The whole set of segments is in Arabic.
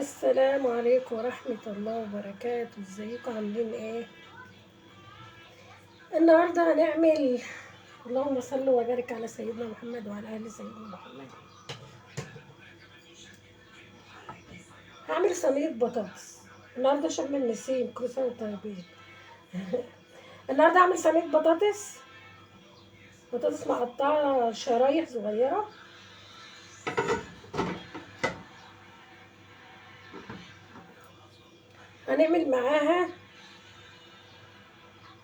السلام عليكم ورحمة الله وبركاته. ازيكم عاملين ايه؟ النهاردة هنعمل اللهم صل وبارك على سيدنا محمد وعلى آل سيدنا محمد. هعمل صينية بطاطس النهاردة شم النسيم، كل سنة وانتم طيبين. النهاردة هعمل صينية بطاطس مقطعة شرايح صغيرة. هنعمل معاها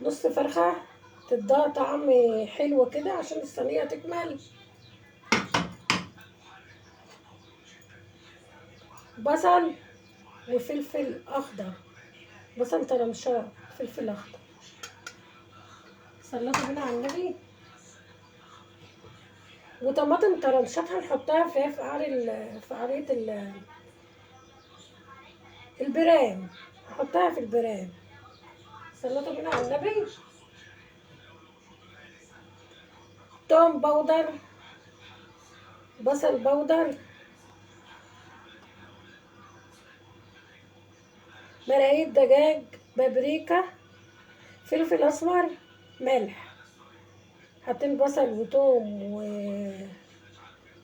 نص فرخة تديها طعم حلو كده عشان الصينية تكمل. بصل وفلفل اخضر، بصل طرنشات، فلفل اخضر. صليتوا بينا على النبي. وطماطم طرنشات هنحطها في قعرية البرام. هحطها في البرام. صليتوا بينا على النبي. توم بودر، بصل بودر، مرقية دجاج، بابريكا، فلفل اسمر، ملح. حاطين بصل وتوم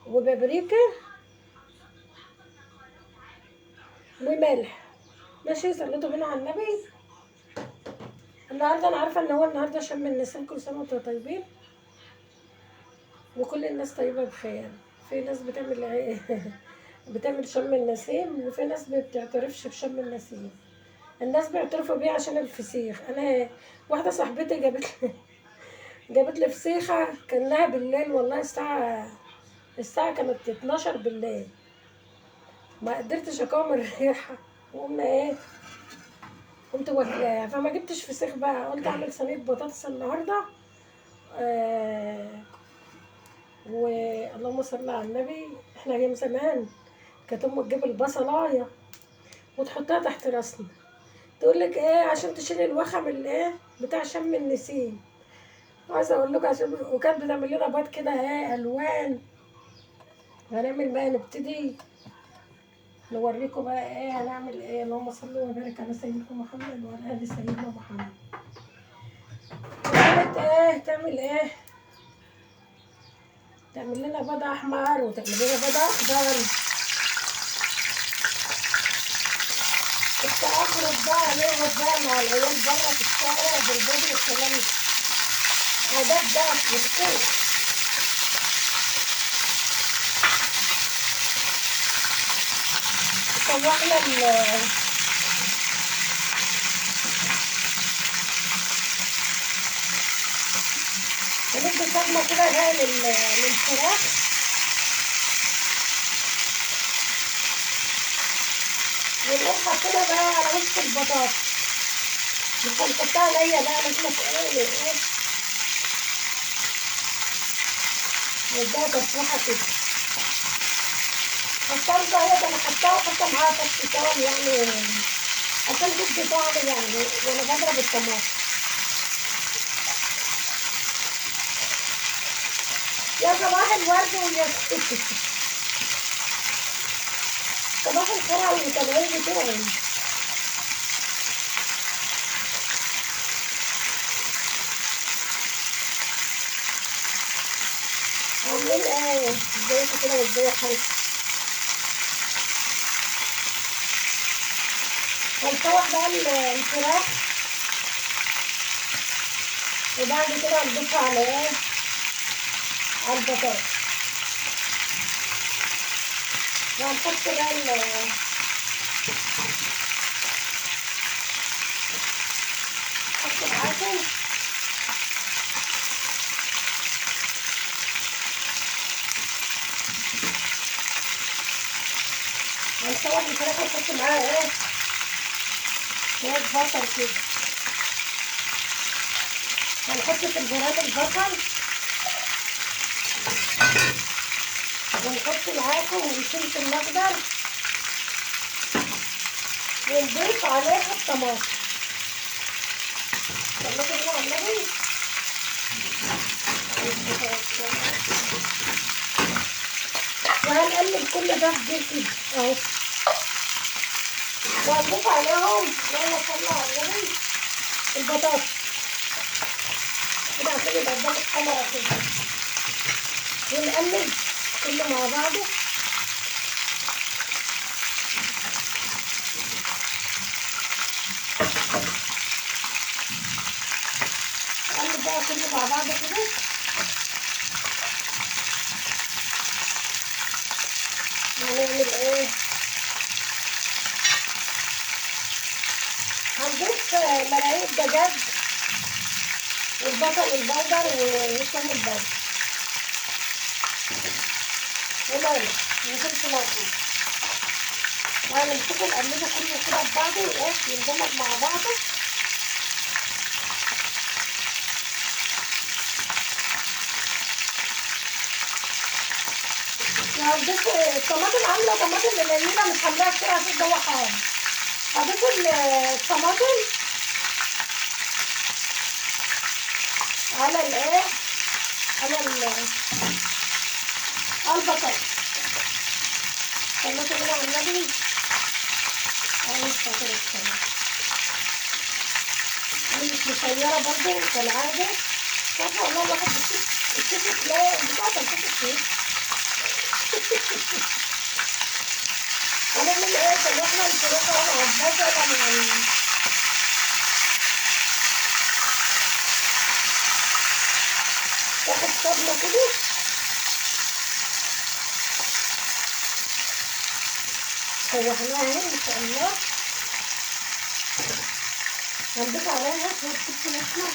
وبابريكا وملح. ماشي. صليتوا بينا على النبي. النهارده انا عارفه ان هو النهارده شم النسيم، كل سنه وانتم طيبين وكل الناس طيبه بخير. في ناس بتعمل بتعمل شم النسيم، وفي ناس ما بتعترفش بشم النسيم. الناس بيعترفوا بيه عشان الفسيخ. انا واحده صاحبتي جابت لي فسيخه كانها بالليل، والله الساعه كانت 12 بالليل. ما قدرتش اقاوم الريحه وقمنا ايه، قمت واكلاها. فما جبتش فسيخ بقى، قلت اعمل صينيه بطاطس النهارده. واللهم صل على النبي. احنا ايام زمان كانت امي تجيب البصلايه وتحطها تحت راسنا، تقول لك ايه عشان تشيل الوخم اللي ايه بتاع شم النسيم. عايزه اقول لكم عشان، وكانت بتعمل لنا بيض كده ايه الوان. هنعمل بقى، نبتدي نوريكم بقى ايه هنعمل ايه. اللهم صل وبارك على سيدنا محمد وعلى ال سيدنا محمد. كانت ايه تعمل ايه، تعمل لنا بيض احمر وتعمل لنا بيض اخضر. كنت اخرج بقى نقعد بقى مع العيال بره في الشارع بالبيض والكلام ده. عادات بقى في السوق. طلعنا هندي صدمة كده بقى للفراخ. ونقوم حاطينها بقى على وش البطاطس. مش هنحطها نية بقى، لازم ايه نديها تسويحة كده. حطها بقى، انا حطها وحطها معاها فص توم يعني عشان تدي طعم يعني وانا بضرب الطماطم. يا صباح الورد ويا صباح الخير على المتابعين بتوعي. عاملين ايه؟ ازيكم كده والجو حلو. هنشوح بقى الفراخ، وبعد كده هنضيفها على ايه، على البطاطس. وهنحط بقى نحط معاكم هنشوح الفراخ ونحط معاها ايه شوية بصل كده. هنحط في البهارات البصل، ونحط معاكم الفلفل الاخضر، ونضيف عليها الطماطم. طماطم كده على النبي. وهنقلب كل ده كده اهو. وهنضيف عليهم اللهم صل على النبي البطاطس كده عشان يبقى قدام الكاميرا كده، ونقلب كله مع بعضه. نقلب بقى كله مع بعضه كده. هنعمل ايه؟ هنضيف مرقة دجاج والبصل البودر والثوم البودر وملح وفلفل اسود، وهنمسكه نقلبه كله كده ببعضه يندمج مع بعضه. هضيف الطماطم، عامله طماطم قليله مش هعملها كتير عشان الجو حار. هضيف الطماطم على الايه، على البصل. خليته كده على النبي عايز خاطر السلام. انا مش مسيره برضه كالعاده، مش عارفه والله الواحد بيشوف لا بتاعت الكتف ايه. هنعمل ايه؟ طلعنا الفراخ معبزه مع تاخد صدمه كده. شوحناها اهي ان شاء الله. هنضيف عليها شويه فلفل اسمر،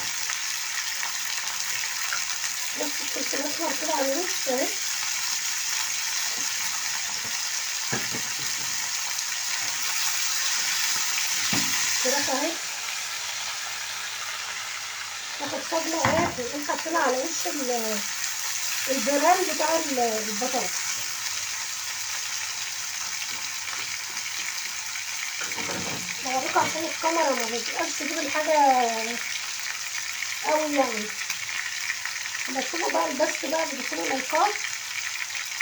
نص الفلفل الاسمر كده على الوش اهي. الفراخ اهي تاخد صدمه اهي، ونقوم حاطينها على وش البرام بتاع البطاطس. بوريكم عشان الكاميرا ما بتبقاش تجيب الحاجه قوي يعني. بشوفوا بقى البث بقى بيدخلوا لايكات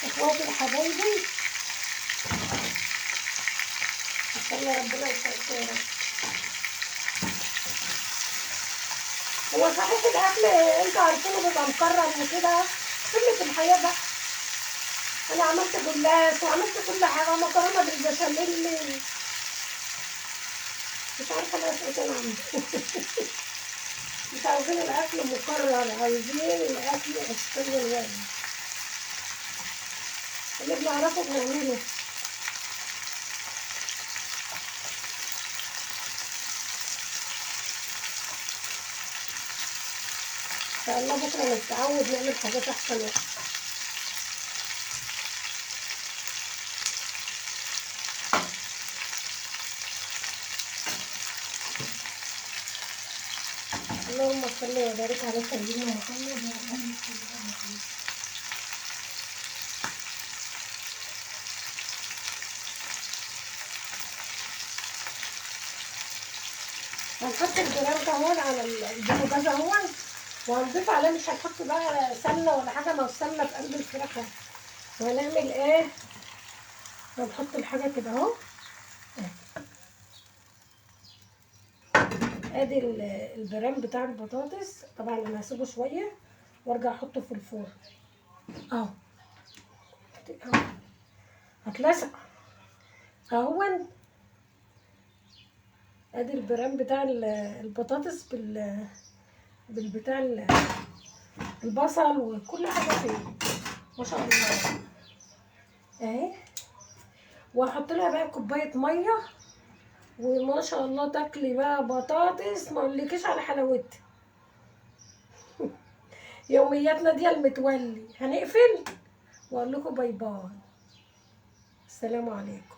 اخواتي وحبايبي، ان شاء الله ربنا يسعدكم يا رب. هو صحيح الاكل انتوا عارفينه بيبقى مكرر وكده، سنة الحياه بقى. انا عملت جلاش وعملت كل حاجه، مكرونه بالبشاميل، مش عارفه بقى ايه تاني اعمل. مش عاوزين الاكل مكرر، عايزين الاكل اصلي الواحد اللي بنعرفه بنعمله. ان شاء الله بكره نتعود نعمل حاجات احسن واحسن. اللهم صل وبارك على سيدنا محمد وعلى اله وصحبه. هنحط الجرام كمان على البوتاجاز اهون، وهنضيف عليه، مش هنحط بقى سمنه ولا حاجه، ما هو السمنه في قلب الفراخ. وهنعمل ايه؟ هنحط الحاجه كده اهو. ادي البرام بتاع البطاطس. طبعا انا هسيبه شويه وارجع احطه في الفرن اهو. هتلسع اهون. ادي البرام بتاع البطاطس بالبتاع البصل وكل حاجه فيه ما شاء الله اهي. وهحط لها بقى كوبايه ميه، وما شاء الله تاكلي بقى بطاطس ما اقولكيش على حلاوتها. يومياتنا دي المتولي. هنقفل واقول لكم باي باي، السلام عليكم.